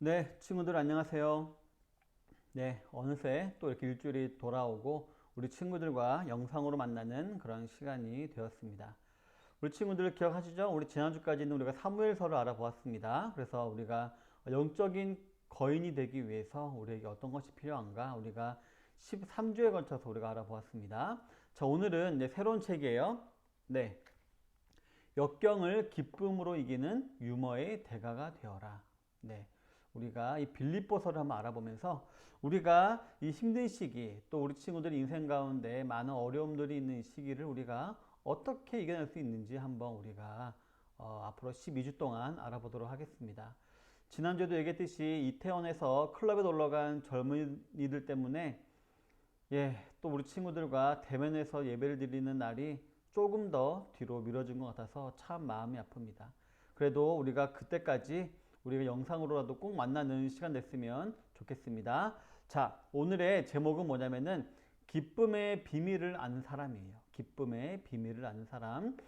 네, 친구들 안녕하세요. 네, 어느새 또 이렇게 일주일이 돌아오고 우리 친구들과 영상으로 만나는 그런 시간이 되었습니다. 우리 친구들 기억하시죠? 우리 지난주까지는 우리가 사무엘서를 알아보았습니다. 그래서 우리가 영적인 거인이 되기 위해서 우리에게 어떤 것이 필요한가? 우리가 13주에 걸쳐서 우리가 알아보았습니다. 자, 오늘은 이제 새로운 책이에요. 네, 역경을 기쁨으로 이기는 유머의 대가가 되어라. 네. 우리가 이 빌립보서를 한번 알아보면서 우리가 이 힘든 시기 또 우리 친구들 인생 가운데 많은 어려움들이 있는 시기를 우리가 어떻게 이겨낼 수 있는지 한번 우리가 앞으로 12주 동안 알아보도록 하겠습니다. 지난주에도 얘기했듯이 이태원에서 클럽에 놀러 간 젊은이들 때문에 또 우리 친구들과 대면에서 예배를 드리는 날이 조금 더 뒤로 미뤄진 것 같아서 참 마음이 아픕니다. 그래도 우리가 그때까지 우리가 영상으로라도 꼭 만나는 시간 됐으면 좋겠습니다. 자, 오늘의 제목은 뭐냐면은 기쁨의 비밀을 아는 사람이에요. 기쁨의 비밀을 아는 사람.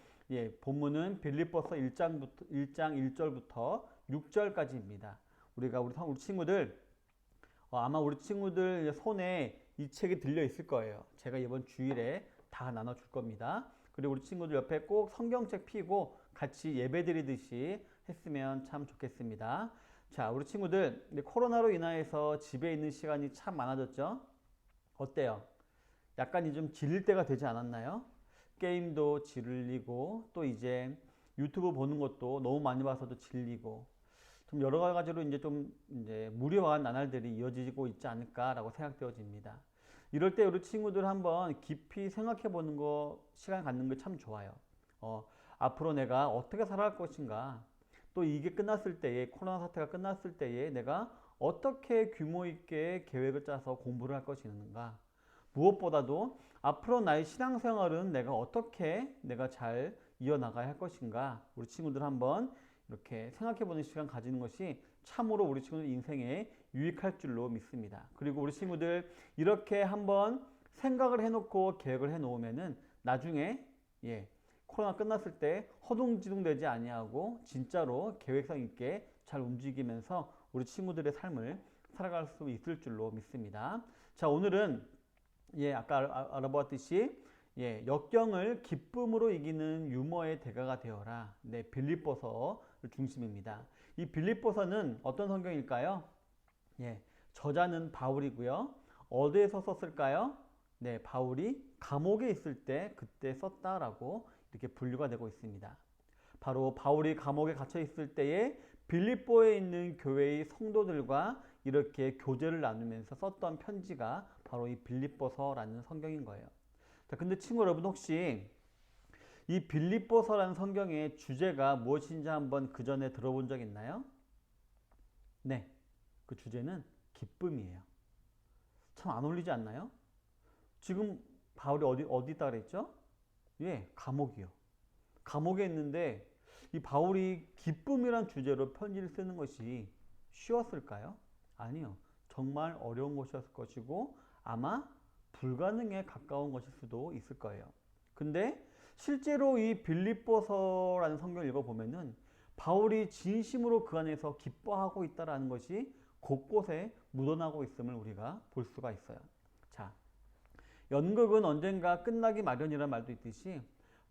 본문은 빌립보서 1장 1절부터 6절까지입니다. 우리 친구들 아마 우리 친구들 손에 이 책이 들려 있을 거예요. 제가 이번 주일에 다 나눠줄 겁니다. 그리고 우리 친구들 옆에 꼭 성경책 피고 같이 예배 드리듯이 했으면 참 좋겠습니다. 자, 우리 친구들 코로나로 인하여서 집에 있는 시간이 참 많아졌죠? 어때요? 약간 좀 질릴 때가 되지 않았나요? 게임도 질리고 또 이제 유튜브 보는 것도 너무 많이 봐서도 질리고 좀 여러 가지로 이제 무료한 나날들이 이어지고 있지 않을까라고 생각되어집니다. 이럴 때 우리 친구들 한번 깊이 생각해 보는 거 시간 갖는 거 참 좋아요. 앞으로 내가 어떻게 살아갈 것인가? 또 이게 끝났을 때에 코로나 사태가 끝났을 때에 내가 어떻게 규모 있게 계획을 짜서 공부를 할 것인가? 무엇보다도 앞으로 나의 신앙생활은 내가 잘 이어나가야 할 것인가? 우리 친구들 한번 이렇게 생각해보는 시간 가지는 것이 참으로 우리 친구들 인생에 유익할 줄로 믿습니다. 그리고 우리 친구들 이렇게 한번 생각을 해놓고 계획을 해놓으면은 나중에 코로나 끝났을 때 허둥지둥 되지 아니하고 진짜로 계획성 있게 잘 움직이면서 우리 친구들의 삶을 살아갈 수 있을 줄로 믿습니다. 자, 오늘은 아까 알아보았듯이 역경을 기쁨으로 이기는 유머의 대가가 되어라. 네, 빌립보서 중심입니다. 이 빌립보서는 어떤 성경일까요? 저자는 바울이고요. 어디에서 썼을까요? 네, 바울이 감옥에 있을 때 그때 썼다라고 이렇게 분류가 되고 있습니다. 바로 바울이 감옥에 갇혀 있을 때에 빌립보에 있는 교회의 성도들과 이렇게 교제를 나누면서 썼던 편지가 바로 이 빌립보서라는 성경인 거예요. 자, 근데 친구 여러분 혹시 이 빌립보서라는 성경의 주제가 무엇인지 한번 그 전에 들어본 적 있나요? 네, 그 주제는 기쁨이에요. 참 안 어울리지 않나요? 지금 바울이 어디 있다 그랬죠? 감옥이요. 감옥에 있는데 이 바울이 기쁨이란 주제로 편지를 쓰는 것이 쉬웠을까요? 아니요. 정말 어려운 것이었을 것이고 아마 불가능에 가까운 것일 수도 있을 거예요. 근데 실제로 이 빌립보서라는 성경을 읽어보면은 바울이 진심으로 그 안에서 기뻐하고 있다라는 것이 곳곳에 묻어나고 있음을 우리가 볼 수가 있어요. 자, 연극은 언젠가 끝나기 마련이라는 말도 있듯이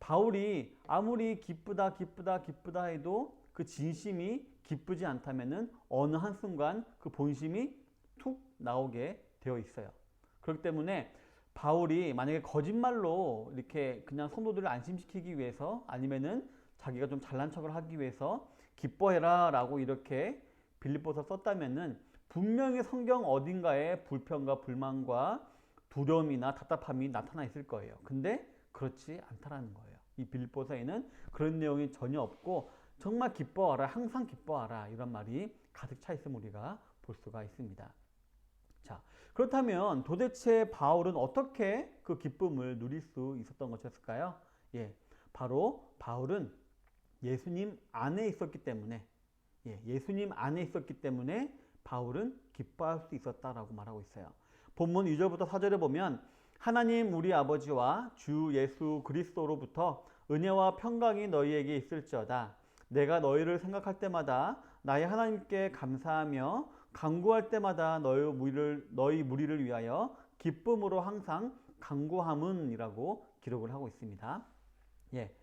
바울이 아무리 기쁘다 해도 그 진심이 기쁘지 않다면은 어느 한순간 그 본심이 툭 나오게 되어 있어요. 그렇기 때문에 바울이 만약에 거짓말로 이렇게 그냥 성도들을 안심시키기 위해서 아니면은 자기가 좀 잘난 척을 하기 위해서 기뻐해라 라고 이렇게 빌립보서 썼다면은 분명히 성경 어딘가에 불평과 불만과 두려움이나 답답함이 나타나 있을 거예요. 근데 그렇지 않다라는 거예요. 이 빌립보서에는 그런 내용이 전혀 없고 정말 기뻐하라, 항상 기뻐하라 이런 말이 가득 차 있음을 우리가 볼 수가 있습니다. 자, 그렇다면 도대체 바울은 어떻게 그 기쁨을 누릴 수 있었던 것이었을까요? 바로 바울은 예수님 안에 있었기 때문에 예수님 안에 있었기 때문에 바울은 기뻐할 수 있었다라고 말하고 있어요. 본문 2절부터 4절에 보면 하나님 우리 아버지와 주 예수 그리스도로부터 은혜와 평강이 너희에게 있을지어다. 내가 너희를 생각할 때마다 나의 하나님께 감사하며 간구할 때마다 너희 무리를 위하여 기쁨으로 항상 간구함은이라고 기록을 하고 있습니다. 예.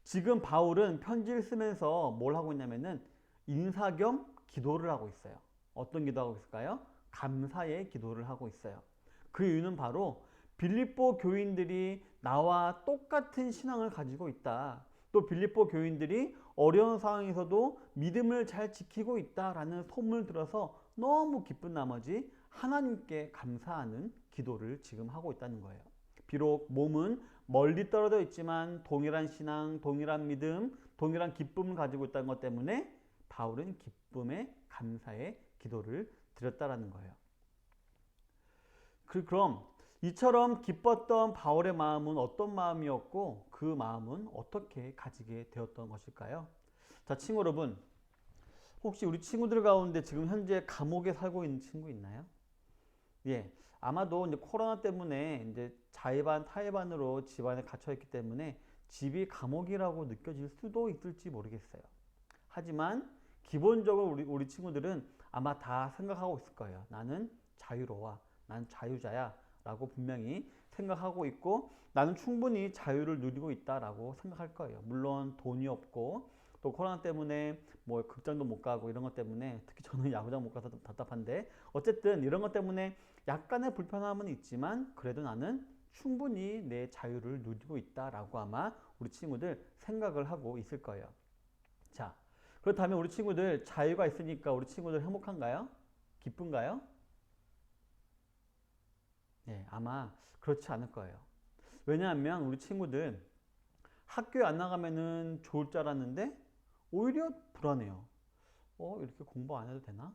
지금 바울은 편지를 쓰면서 뭘 하고 있냐면은 인사 겸 기도를 하고 있어요. 어떤 기도하고 있을까요? 감사의 기도를 하고 있어요. 그 이유는 바로 빌립보 교인들이 나와 똑같은 신앙을 가지고 있다. 또 빌립보 교인들이 어려운 상황에서도 믿음을 잘 지키고 있다라는 소문을 들어서 너무 기쁜 나머지 하나님께 감사하는 기도를 지금 하고 있다는 거예요. 비록 몸은 멀리 떨어져 있지만 동일한 신앙, 동일한 믿음, 동일한 기쁨을 가지고 있다는 것 때문에 바울은 기쁨의 감사의 기도를 드렸다라는 거예요. 그럼 이처럼 기뻤던 바울의 마음은 어떤 마음이었고 그 마음은 어떻게 가지게 되었던 것일까요? 자, 친구 여러분, 혹시 우리 친구들 가운데 지금 현재 감옥에 살고 있는 친구 있나요? 예, 아마도 이제 코로나 때문에 이제 자의반 타의반으로 집안에 갇혀 있기 때문에 집이 감옥이라고 느껴질 수도 있을지 모르겠어요. 하지만 기본적으로 우리 친구들은 아마 다 생각하고 있을 거예요. 나는 자유로워. 난 자유자야. 라고 분명히 생각하고 있고 나는 충분히 자유를 누리고 있다라고 생각할 거예요. 물론 돈이 없고 또 코로나 때문에 뭐 극장도 못 가고 이런 것 때문에 특히 저는 야구장 못 가서 좀 답답한데 어쨌든 이런 것 때문에 약간의 불편함은 있지만 그래도 나는 충분히 내 자유를 누리고 있다라고 아마 우리 친구들 생각을 하고 있을 거예요. 자, 그렇다면 우리 친구들 자유가 있으니까 우리 친구들 행복한가요? 기쁜가요? 네, 아마 그렇지 않을 거예요. 왜냐하면 우리 친구들 학교에 안 나가면은 좋을 줄 알았는데 오히려 불안해요. 이렇게 공부 안 해도 되나?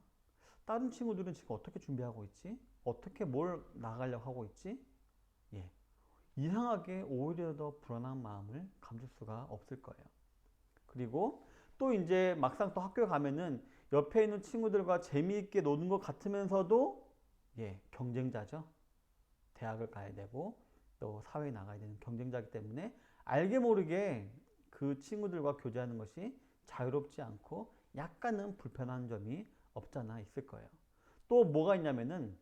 다른 친구들은 지금 어떻게 준비하고 있지? 어떻게 뭘 나가려고 하고 있지? 예. 이상하게 오히려 더 불안한 마음을 감출 수가 없을 거예요. 그리고 또 이제 막상 또 학교에 가면은 옆에 있는 친구들과 재미있게 노는 것 같으면서도 경쟁자죠. 대학을 가야 되고 또 사회에 나가야 되는 경쟁자이기 때문에 알게 모르게 그 친구들과 교제하는 것이 자유롭지 않고 약간은 불편한 점이 없잖아 있을 거예요. 또 뭐가 있냐면은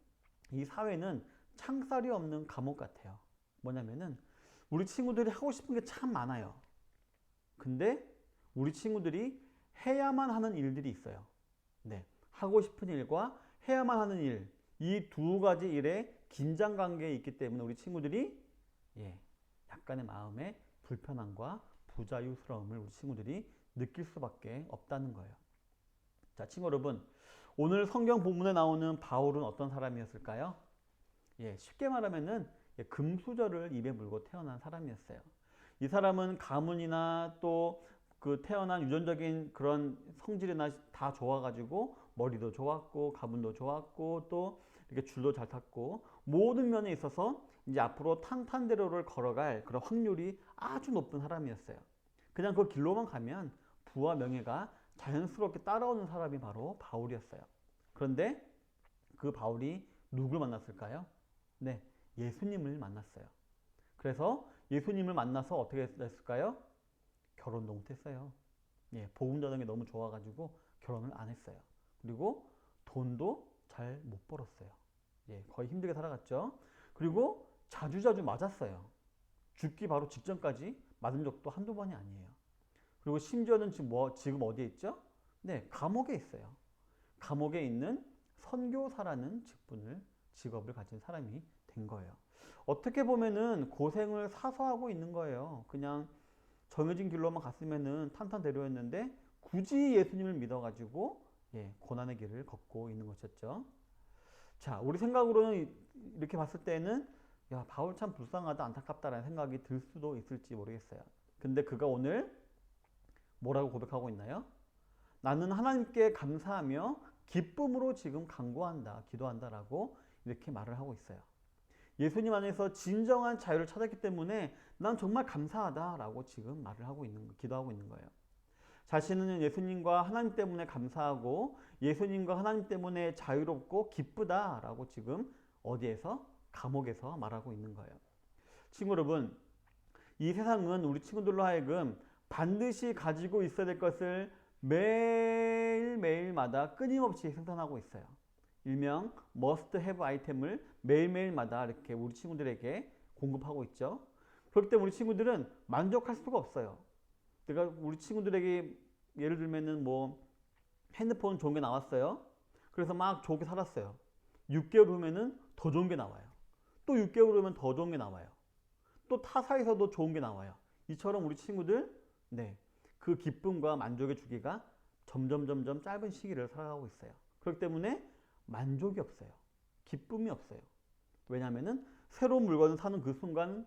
이 사회는 창살이 없는 감옥 같아요. 뭐냐면은 우리 친구들이 하고 싶은 게 참 많아요. 근데 우리 친구들이 해야만 하는 일들이 있어요. 네. 하고 싶은 일과 해야만 하는 일, 이 두 가지 일에 긴장 관계에 있기 때문에 우리 친구들이 약간의 마음의 불편함과 부자유스러움을 우리 친구들이 느낄 수밖에 없다는 거예요. 자, 친구 여러분, 오늘 성경 본문에 나오는 바울은 어떤 사람이었을까요? 쉽게 말하면은 금수저를 입에 물고 태어난 사람이었어요. 이 사람은 가문이나 또 그 태어난 유전적인 그런 성질이나 다 좋아가지고 머리도 좋았고 가문도 좋았고 또 이렇게 줄도 잘 탔고 모든 면에 있어서 이제 앞으로 탄탄대로를 걸어갈 그런 확률이 아주 높은 사람이었어요. 그냥 그 길로만 가면 부와 명예가 자연스럽게 따라오는 사람이 바로 바울이었어요. 그런데 그 바울이 누굴 만났을까요? 네, 예수님을 만났어요. 그래서 예수님을 만나서 어떻게 됐을까요? 결혼도 못했어요. 복음 전하는 게 너무 좋아가지고 결혼을 안 했어요. 그리고 돈도 잘 못 벌었어요. 거의 힘들게 살아갔죠. 그리고 자주자주 맞았어요. 죽기 바로 직전까지 맞은 적도 한두 번이 아니에요. 그리고 심지어는 지금 어디에 있죠? 네, 감옥에 있어요. 감옥에 있는 선교사라는 직업을 가진 사람이 된 거예요. 어떻게 보면은 고생을 사서 하고 있는 거예요. 그냥 정해진 길로만 갔으면은 탄탄대로였는데 굳이 예수님을 믿어가지고 고난의 길을 걷고 있는 것이었죠. 자, 우리 생각으로는 이렇게 봤을 때는 야, 바울 참 불쌍하다, 안타깝다라는 생각이 들 수도 있을지 모르겠어요. 근데 그가 오늘 뭐라고 고백하고 있나요? 나는 하나님께 감사하며 기쁨으로 지금 간구한다, 기도한다라고 이렇게 말을 하고 있어요. 예수님 안에서 진정한 자유를 찾았기 때문에 난 정말 감사하다라고 지금 말을 하고 기도하고 있는 거예요. 자신은 예수님과 하나님 때문에 감사하고 예수님과 하나님 때문에 자유롭고 기쁘다라고 지금 어디에서? 감옥에서 말하고 있는 거예요. 친구 여러분, 이 세상은 우리 친구들로 하여금 반드시 가지고 있어야 될 것을 매일매일마다 끊임없이 생산하고 있어요. 일명 must have 아이템을 매일매일마다 이렇게 우리 친구들에게 공급하고 있죠. 그렇기 때문에 우리 친구들은 만족할 수가 없어요. 내가 우리 친구들에게 예를 들면은 뭐 핸드폰 좋은 게 나왔어요. 그래서 막 좋게 살았어요. 6개월 후면은 더 좋은 게 나와요. 또 6개월 후면 더 좋은 게 나와요. 또 타사에서도 좋은 게 나와요. 이처럼 우리 친구들, 네, 그 기쁨과 만족의 주기가 점점 짧은 시기를 살아가고 있어요. 그렇기 때문에 만족이 없어요. 기쁨이 없어요. 왜냐하면은 새로운 물건을 사는 그 순간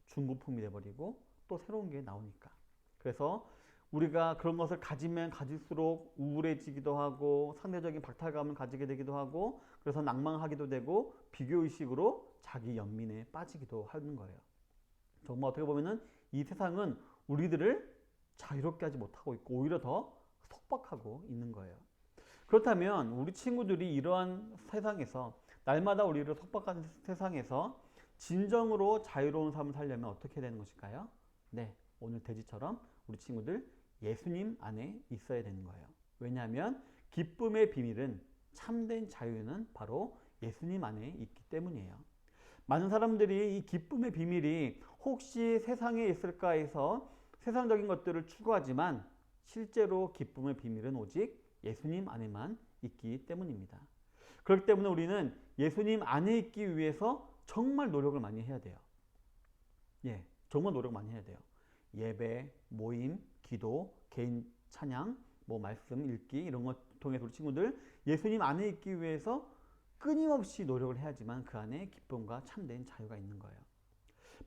중고품이 돼버리고 또 새로운 게 나오니까. 그래서 우리가 그런 것을 가지면 가질수록 우울해지기도 하고 상대적인 박탈감을 가지게 되기도 하고 그래서 낭망하기도 되고 비교의식으로 자기 연민에 빠지기도 하는 거예요. 정말 어떻게 보면은 이 세상은 우리들을 자유롭게 하지 못하고 있고 오히려 더 속박하고 있는 거예요. 그렇다면 우리 친구들이 이러한 세상에서 날마다 우리를 속박하는 세상에서 진정으로 자유로운 삶을 살려면 어떻게 되는 것일까요? 네, 오늘 돼지처럼 우리 친구들 예수님 안에 있어야 되는 거예요. 왜냐하면 기쁨의 비밀은 참된 자유는 바로 예수님 안에 있기 때문이에요. 많은 사람들이 이 기쁨의 비밀이 혹시 세상에 있을까 해서 세상적인 것들을 추구하지만 실제로 기쁨의 비밀은 오직 예수님 안에만 있기 때문입니다. 그렇기 때문에 우리는 예수님 안에 있기 위해서 정말 노력을 많이 해야 돼요. 예, 정말 노력 많이 해야 돼요. 예배, 모임, 기도, 개인 찬양, 뭐 말씀 읽기 이런 것 통해서 우리 친구들 예수님 안에 있기 위해서 끊임없이 노력을 해야지만 그 안에 기쁨과 참된 자유가 있는 거예요.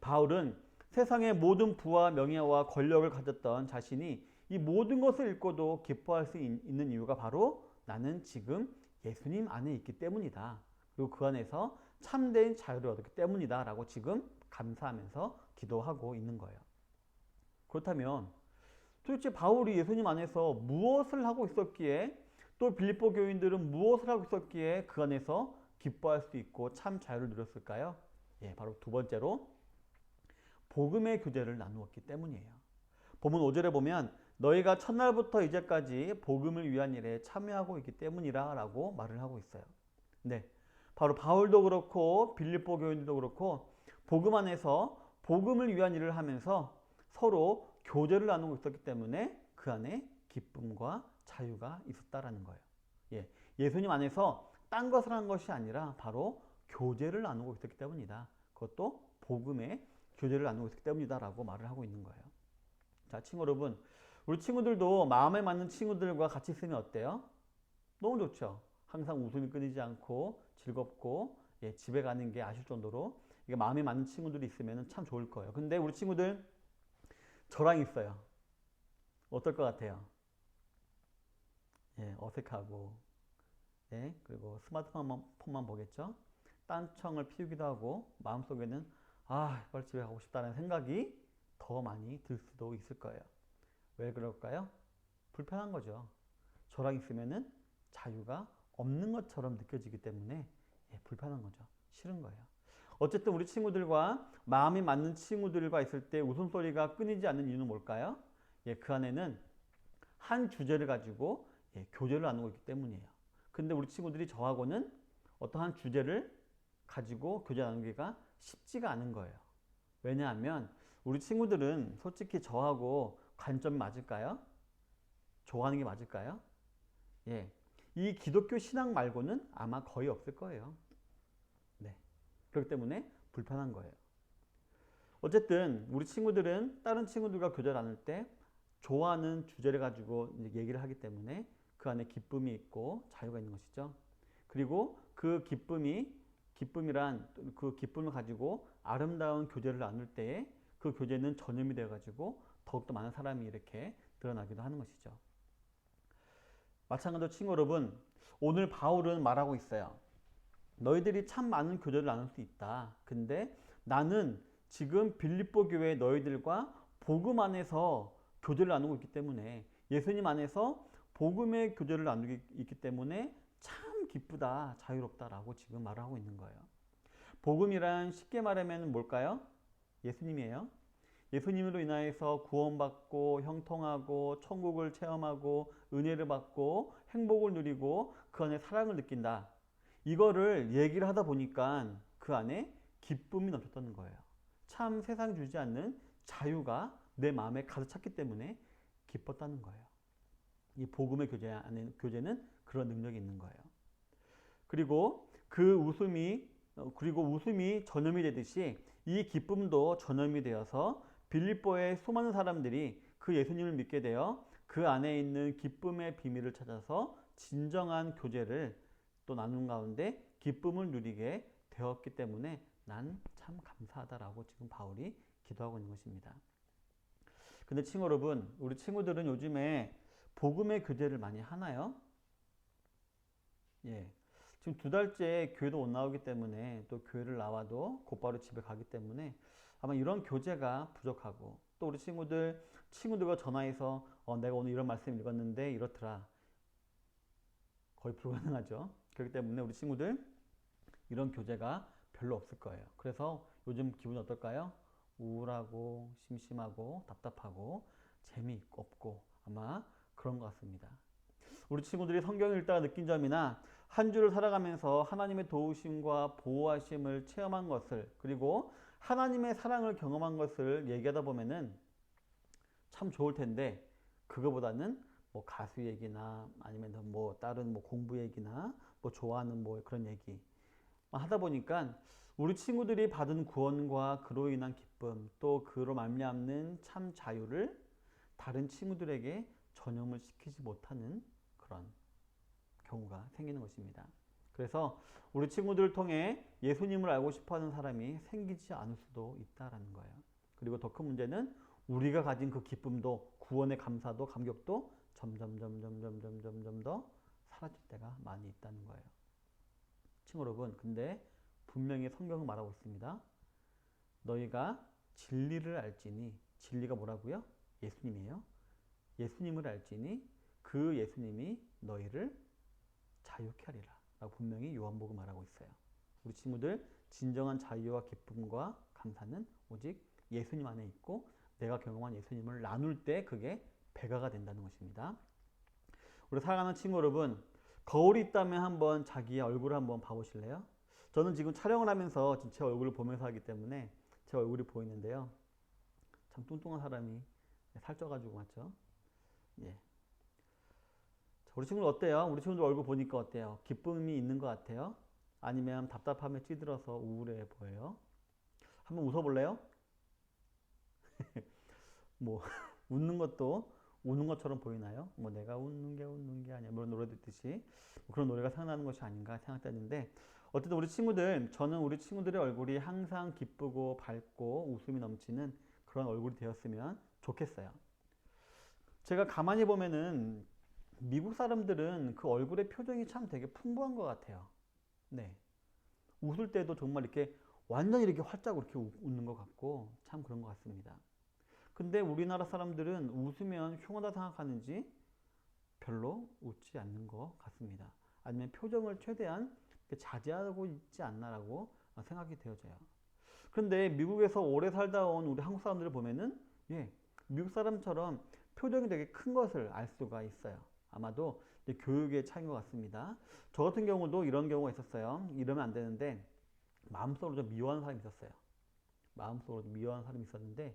바울은 세상의 모든 부와 명예와 권력을 가졌던 자신이 이 모든 것을 잃고도 기뻐할 수 있는 이유가 바로 나는 지금 예수님 안에 있기 때문이다. 그리고 그 안에서 참된 자유를 얻었기 때문이다 라고 지금 감사하면서 기도하고 있는 거예요. 그렇다면 도대체 바울이 예수님 안에서 무엇을 하고 있었기에 또 빌립보 교인들은 무엇을 하고 있었기에 그 안에서 기뻐할 수 있고 참 자유를 누렸을까요? 예, 바로 두 번째로 복음의 교제를 나누었기 때문이에요. 본문 5절에 보면 너희가 첫날부터 이제까지 복음을 위한 일에 참여하고 있기 때문이라 라고 말을 하고 있어요. 네, 바로 바울도 그렇고 빌립보 교인들도 그렇고 복음 안에서 복음을 위한 일을 하면서 서로 교제를 나누고 있었기 때문에 그 안에 기쁨과 자유가 있었다라는 거예요. 예, 예수님 안에서 딴 것을 한 것이 아니라 바로 교제를 나누고 있었기 때문이다. 그것도 복음의 교제를 나누고 있기 때문이다라고 말을 하고 있는 거예요. 자, 친구 여러분, 우리 친구들도 마음에 맞는 친구들과 같이 있으면 어때요? 너무 좋죠. 항상 웃음이 끊이지 않고 즐겁고 예, 집에 가는 게 아실 정도로 이게 마음에 맞는 친구들이 있으면 참 좋을 거예요. 근데 우리 친구들 저랑 있어요. 어떨 것 같아요? 예, 어색하고 예, 그리고 스마트폰만 보겠죠. 딴청을 피우기도 하고 마음속에는 빨리 집에 가고 싶다는 생각이 더 많이 들 수도 있을 거예요. 왜 그럴까요? 불편한 거죠. 저랑 있으면은 자유가 없는 것처럼 느껴지기 때문에 예, 불편한 거죠. 싫은 거예요. 어쨌든 우리 친구들과 마음이 맞는 친구들과 있을 때 웃음소리가 끊이지 않는 이유는 뭘까요? 예, 그 안에는 한 주제를 가지고 예, 교제를 나누고 있기 때문이에요. 근데 우리 친구들이 저하고는 어떠한 주제를 가지고 교제 나누기가 쉽지가 않은 거예요. 왜냐하면 우리 친구들은 솔직히 저하고 관점이 맞을까요? 좋아하는 게 맞을까요? 예, 이 기독교 신앙 말고는 아마 거의 없을 거예요. 네, 그렇기 때문에 불편한 거예요. 어쨌든 우리 친구들은 다른 친구들과 교제 나눌 때 좋아하는 주제를 가지고 이제 얘기를 하기 때문에 그 안에 기쁨이 있고 자유가 있는 것이죠. 그리고 그 기쁨이란 그 기쁨을 가지고 아름다운 교제를 나눌 때에 그 교제는 전염이 되어가지고 더욱더 많은 사람이 이렇게 드러나기도 하는 것이죠. 마찬가지로 친구 여러분, 오늘 바울은 말하고 있어요. 너희들이 참 많은 교제를 나눌 수 있다. 근데 나는 지금 빌립보 교회 너희들과 복음 안에서 교제를 나누고 있기 때문에 예수님 안에서 복음의 교제를 나누고 있기 때문에 참 기쁘다, 자유롭다라고 지금 말하고 있는 거예요. 복음이란 쉽게 말하면 뭘까요? 예수님이에요. 예수님으로 인하여서 구원받고 형통하고 천국을 체험하고 은혜를 받고 행복을 누리고 그 안에 사랑을 느낀다. 이거를 얘기를 하다 보니까 그 안에 기쁨이 넘쳤다는 거예요. 참 세상 주지 않는 자유가 내 마음에 가득 찼기 때문에 기뻤다는 거예요. 이 복음의 교제는 그런 능력이 있는 거예요. 그리고 웃음이 전염이 되듯이 이 기쁨도 전염이 되어서 빌립보의 수많은 사람들이 그 예수님을 믿게 되어 그 안에 있는 기쁨의 비밀을 찾아서 진정한 교제를 또 나누는 가운데 기쁨을 누리게 되었기 때문에 난 참 감사하다라고 지금 바울이 기도하고 있는 것입니다. 근데 친구 여러분, 우리 친구들은 요즘에 복음의 교제를 많이 하나요? 예. 지금 2달째 교회도 못 나오기 때문에 또 교회를 나와도 곧바로 집에 가기 때문에 아마 이런 교제가 부족하고 또 우리 친구들과 전화해서 내가 오늘 이런 말씀 읽었는데 이렇더라. 거의 불가능하죠. 그렇기 때문에 우리 친구들 이런 교제가 별로 없을 거예요. 그래서 요즘 기분이 어떨까요? 우울하고 심심하고 답답하고 재미없고 아마 그런 것 같습니다. 우리 친구들이 성경을 읽다가 느낀 점이나 한 주를 살아가면서 하나님의 도우심과 보호하심을 체험한 것을 그리고 하나님의 사랑을 경험한 것을 얘기하다 보면은 참 좋을 텐데 그거보다는 뭐 가수 얘기나 아니면 뭐 다른 뭐 공부 얘기나 뭐 좋아하는 뭐 그런 얘기 하다 보니까 우리 친구들이 받은 구원과 그로 인한 기쁨 또 그로 말미암는 참 자유를 다른 친구들에게 전염을 시키지 못하는 그런 경우가 생기는 것입니다. 그래서 우리 친구들을 통해 예수님을 알고 싶어하는 사람이 생기지 않을 수도 있다라는 거예요. 그리고 더 큰 문제는 우리가 가진 그 기쁨도 구원의 감사도 감격도 점점 더 사라질 때가 많이 있다는 거예요. 친구 여러분, 근데 분명히 성경은 말하고 있습니다. 너희가 진리를 알지니 진리가 뭐라고요? 예수님이에요. 예수님을 알지니 그 예수님이 너희를 자유케 하리라 라고 분명히 요한복음 말하고 있어요. 우리 친구들 진정한 자유와 기쁨과 감사는 오직 예수님 안에 있고 내가 경험한 예수님을 나눌 때 그게 배가가 된다는 것입니다. 우리 사랑하는 친구 여러분, 거울이 있다면 한번 자기의 얼굴을 한번 봐보실래요? 저는 지금 촬영을 하면서 제 얼굴을 보면서 하기 때문에 제 얼굴이 보이는데요. 참 뚱뚱한 사람이 살쪄가지고 맞죠? 예. 우리 친구들 어때요? 우리 친구들 얼굴 보니까 어때요? 기쁨이 있는 것 같아요? 아니면 답답함에 찌들어서 우울해 보여요? 한번 웃어볼래요? 뭐 웃는 것도 우는 것처럼 보이나요? 뭐 내가 웃는 게 아니야. 그런 노래 듣듯이 그런 노래가 생각나는 것이 아닌가 생각되는데 어쨌든 저는 우리 친구들의 얼굴이 항상 기쁘고 밝고 웃음이 넘치는 그런 얼굴이 되었으면 좋겠어요. 제가 가만히 보면은 미국 사람들은 그 얼굴의 표정이 참 되게 풍부한 것 같아요. 네. 웃을 때도 정말 이렇게 완전히 이렇게 활짝 이렇게 웃는 것 같고 참 그런 것 같습니다. 근데 우리나라 사람들은 웃으면 흉하다 생각하는지 별로 웃지 않는 것 같습니다. 아니면 표정을 최대한 자제하고 있지 않나라고 생각이 되어져요. 그런데 미국에서 오래 살다 온 우리 한국 사람들을 보면은 미국 사람처럼 표정이 되게 큰 것을 알 수가 있어요. 아마도 교육의 차이인 것 같습니다. 저 같은 경우도 이런 경우가 있었어요. 이러면 안 되는데 마음속으로 좀 미워하는 사람이 있었어요. 마음속으로 미워하는 사람이 있었는데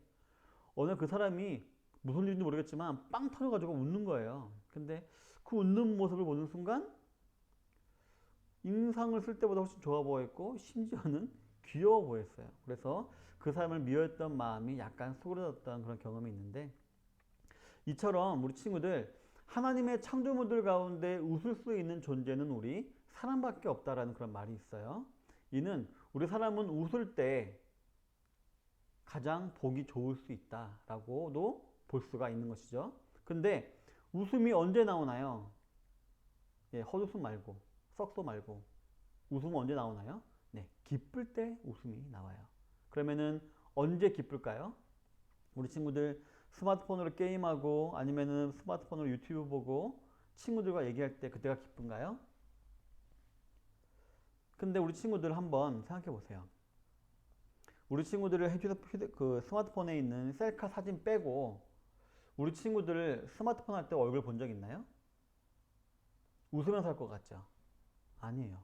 어느 날 그 사람이 무슨 일인지 모르겠지만 빵 터져가지고 웃는 거예요. 근데 그 웃는 모습을 보는 순간 인상을 쓸 때보다 훨씬 좋아 보였고 심지어는 귀여워 보였어요. 그래서 그 사람을 미워했던 마음이 약간 수그러졌던 그런 경험이 있는데 이처럼 우리 친구들 하나님의 창조물들 가운데 웃을 수 있는 존재는 우리 사람밖에 없다라는 그런 말이 있어요. 이는 우리 사람은 웃을 때 가장 보기 좋을 수 있다라고도 볼 수가 있는 것이죠. 근데 웃음이 언제 나오나요? 헛웃음 말고 썩소 말고 웃음은 언제 나오나요? 네, 기쁠 때 웃음이 나와요. 그러면은 언제 기쁠까요? 우리 친구들 스마트폰으로 게임하고 아니면은 스마트폰으로 유튜브 보고 친구들과 얘기할 때 그때가 기쁜가요? 근데 우리 친구들 한번 생각해 보세요. 우리 친구들을 그 스마트폰에 있는 셀카 사진 빼고 우리 친구들 스마트폰 할 때 얼굴 본 적 있나요? 웃으면서 할 것 같죠? 아니에요.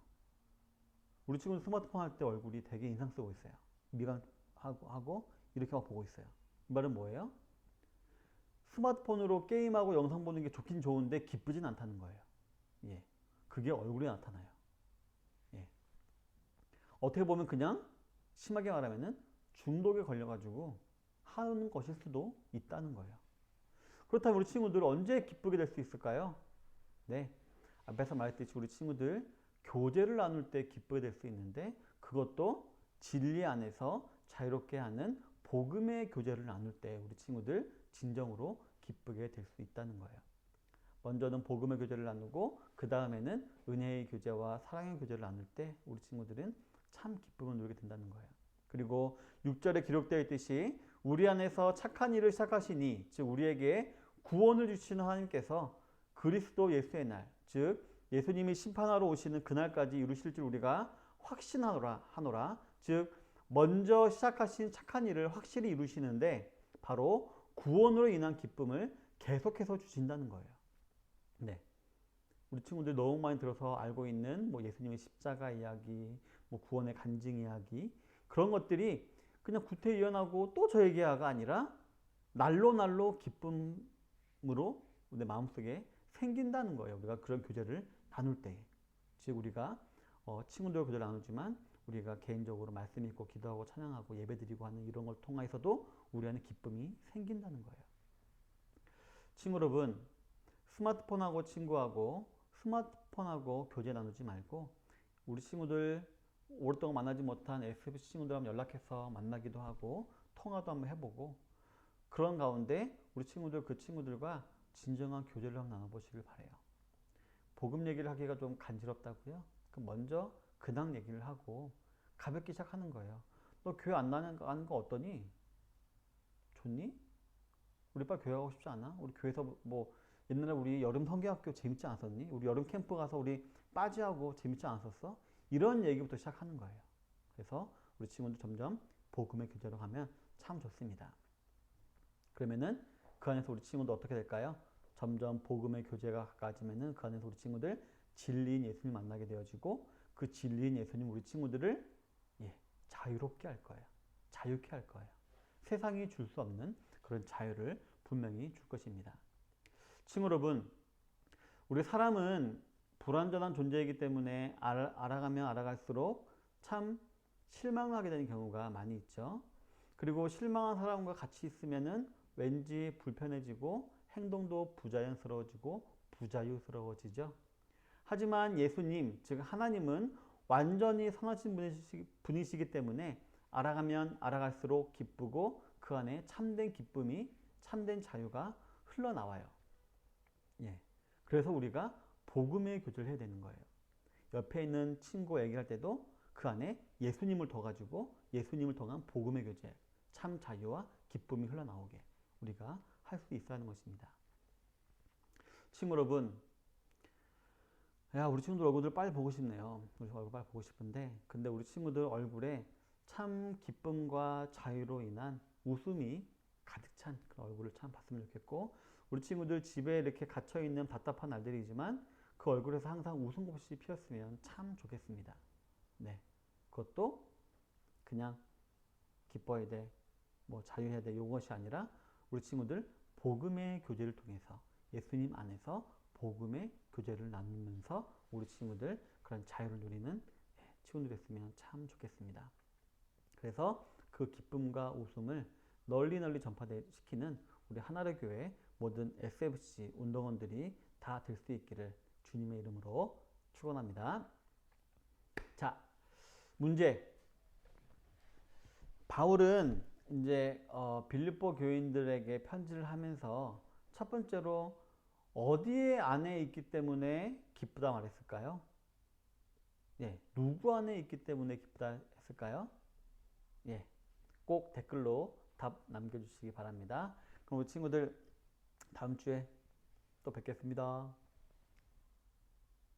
우리 친구들 스마트폰 할 때 얼굴이 되게 인상 쓰고 있어요. 미간 하고 이렇게 막 보고 있어요. 이 말은 뭐예요? 스마트폰으로 게임하고 영상 보는 게 좋긴 좋은데 기쁘진 않다는 거예요. 예. 그게 얼굴에 나타나요. 예. 어떻게 보면 그냥 심하게 말하면은 중독에 걸려가지고 하는 것일 수도 있다는 거예요. 그렇다면 우리 친구들 언제 기쁘게 될 수 있을까요? 네. 앞에서 말했듯이 우리 친구들 교제를 나눌 때 기쁘게 될 수 있는데 그것도 진리 안에서 자유롭게 하는 복음의 교제를 나눌 때 우리 친구들 진정으로 기쁘게 될 수 있다는 거예요. 먼저는 복음의 교제를 나누고 그 다음에는 은혜의 교제와 사랑의 교제를 나눌 때 우리 친구들은 참 기쁨을 누리게 된다는 거예요. 그리고 6절에 기록되어 있듯이 우리 안에서 착한 일을 시작하시니 즉 우리에게 구원을 주시는 하나님께서 그리스도 예수의 날, 즉 예수님이 심판하러 오시는 그날까지 이루실 줄 우리가 확신하노라. 즉 먼저 시작하신 착한 일을 확실히 이루시는데 바로 구원으로 인한 기쁨을 계속해서 주신다는 거예요. 네. 우리 친구들 너무 많이 들어서 알고 있는 뭐 예수님의 십자가 이야기, 뭐 구원의 간증 이야기 그런 것들이 그냥 구태의연하고 또 저 얘기가 아니라 날로 기쁨으로 내 마음속에 생긴다는 거예요. 우리가 그런 교제를 나눌 때. 즉 우리가 친구들과 교제를 나누지만 우리가 개인적으로 말씀 읽고 기도하고 찬양하고 예배드리고 하는 이런 걸 통해서도 우리 안에 기쁨이 생긴다는 거예요. 친구 여러분, 스마트폰하고 친구하고 스마트폰하고 교제 나누지 말고 우리 친구들 오랫동안 만나지 못한 SFC 친구들 한번 연락해서 만나기도 하고 통화도 한번 해보고 그런 가운데 우리 친구들 그 친구들과 진정한 교제를 한번 나눠보시길 바래요. 복음 얘기를 하기가 좀 간지럽다고요? 그럼 먼저 근황 얘기를 하고 가볍게 시작하는 거예요. 너 교회 안 나가는 거 어떠니? 좋니? 우리 빨리 교회 가고 싶지 않아? 우리 교회에서 뭐 옛날에 우리 여름 성경학교 재밌지 않았니? 우리 여름 캠프 가서 우리 빠지하고 재밌지 않았었어? 이런 얘기부터 시작하는 거예요. 그래서 우리 친구들 점점 복음의 교제로 가면 참 좋습니다. 그러면은 그 안에서 우리 친구들 어떻게 될까요? 점점 복음의 교제가 가까워지면은 그 안에서 우리 친구들 진리인 예수님 만나게 되어지고 그 진리인 예수님 우리 친구들을 자유롭게 할 거예요. 자유케 할 거예요. 세상이 줄 수 없는 그런 자유를 분명히 줄 것입니다. 친구 여러분, 우리 사람은 불완전한 존재이기 때문에 알아가면 알아갈수록 참 실망하게 되는 경우가 많이 있죠. 그리고 실망한 사람과 같이 있으면은 왠지 불편해지고 행동도 부자연스러워지고 부자유스러워지죠. 하지만 예수님, 즉 하나님은 완전히 선하신 분이시기 때문에 알아가면 알아갈수록 기쁘고 그 안에 참된 기쁨이 참된 자유가 흘러나와요. 그래서 우리가 복음의 교제를 해야 되는 거예요. 옆에 있는 친구와 얘기할 때도 그 안에 예수님을 둬가지고 예수님을 통한 복음의 교제, 참 자유와 기쁨이 흘러나오게 우리가 할 수 있어야 하는 것입니다. 친구 여러분, 우리 친구들 얼굴을 빨리 보고 싶네요. 우리 얼굴 빨리 보고 싶은데 근데 우리 친구들 얼굴에 참 기쁨과 자유로 인한 웃음이 가득 찬 그런 얼굴을 참 봤으면 좋겠고 우리 친구들 집에 이렇게 갇혀있는 답답한 날들이지만 그 얼굴에서 항상 웃음꽃이 피었으면 참 좋겠습니다. 네, 그것도 그냥 기뻐야 돼, 뭐 자유해야 돼 이것이 아니라 우리 친구들 복음의 교제를 통해서 예수님 안에서 복음의 교제를 나누면서 우리 친구들 그런 자유를 누리는 친구들이 됐으면 참 좋겠습니다. 그래서 그 기쁨과 웃음을 널리 전파시키는 우리 하나의 교회 모든 SFC 운동원들이 다 될 수 있기를 주님의 이름으로 축원합니다. 자, 문제. 바울은 이제 빌립보 교인들에게 편지를 하면서 첫 번째로 어디에 안에 있기 때문에 기쁘다 말했을까요? 누구 안에 있기 때문에 기쁘다 했을까요? 꼭 댓글로 답 남겨주시기 바랍니다. 그럼 우리 친구들 다음 주에 또 뵙겠습니다.